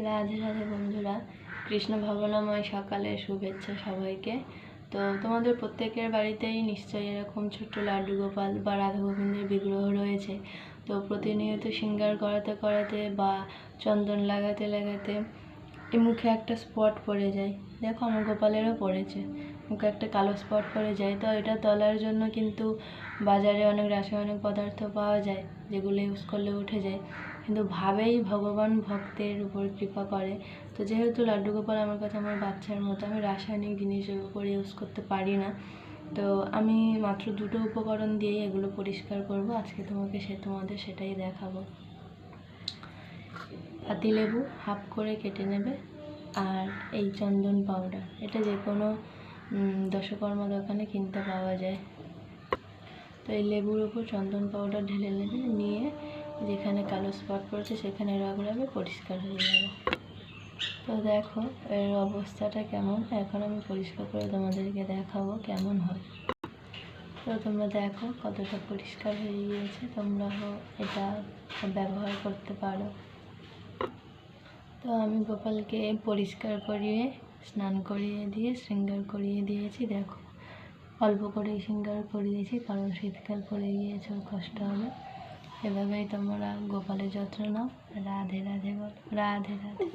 রাধে রাধে বন্ধুরা, কৃষ্ণ ভাবনাময় সকালের শুভেচ্ছা সবাইকে। তো তোমাদের প্রত্যেকের বাড়িতেই নিশ্চয়ই এরকম ছোট্ট লাড্ডু গোপাল বা রাধা গোবিন্দের বিগ্রহ রয়েছে। তো প্রতিনিয়ত শৃঙ্গার করাতে করাতে বা চন্দন লাগাতে লাগাতে মুখে একটা স্পট পড়ে যায়। দেখো আমার গোপালেরও পড়েছে, মুখে একটা কালো স্পট পড়ে যায়। তো এটা তোলার জন্য কিন্তু বাজারে অনেক রাসায়নিক পদার্থ পাওয়া যায়, যেগুলো ইউজ করলে উঠে যায়। কিন্তু ভাবেই ভগবান ভক্তের উপর কৃপা করে। তো যেহেতু লাড্ডু গোপাল আমার কাছে আমার বাচ্চার মতো, আমি রাসায়নিক জিনিসের উপর ইউজ করতে পারি না। তো আমি মাত্র দুটো উপকরণ দিয়েই এগুলো পরিষ্কার করব আজকে। তোমাদের সেটাই দেখাবো। পাতিলেবু হাফ করে কেটে নেবে, আর এই চন্দন পাউডার, এটা যে কোনো দশকর্মা দোকানে কিনতে পাওয়া যায়। তো এই লেবুর উপর চন্দন পাউডার ঢেলে নেবে, নিয়ে যেখানে কালো স্পট পড়েছে সেখানে রগড়াবে, পরিষ্কার হয়ে যাবে। তো দেখো এর অবস্থাটা কেমন, এখন আমি পরিষ্কার করে তোমাদেরকে দেখাবো কেমন হয়। তো তোমরা দেখো কতটা পরিষ্কার হয়ে গিয়েছে, তোমরা এটা ব্যবহার করতে পারো। তো আমি গোপালকে পরিষ্কার করিয়ে স্নান করিয়ে দিয়ে শৃঙ্গার করিয়ে দিয়েছি। দেখো অল্প করেই শৃঙ্গার করিয়েছি, কারণ শীতকাল পড়ে গিয়েছে, কষ্ট হবে। এভাবেই তোমরা গোপালের যত্ন নাও। রাধে রাধে বল, রাধে রাধে।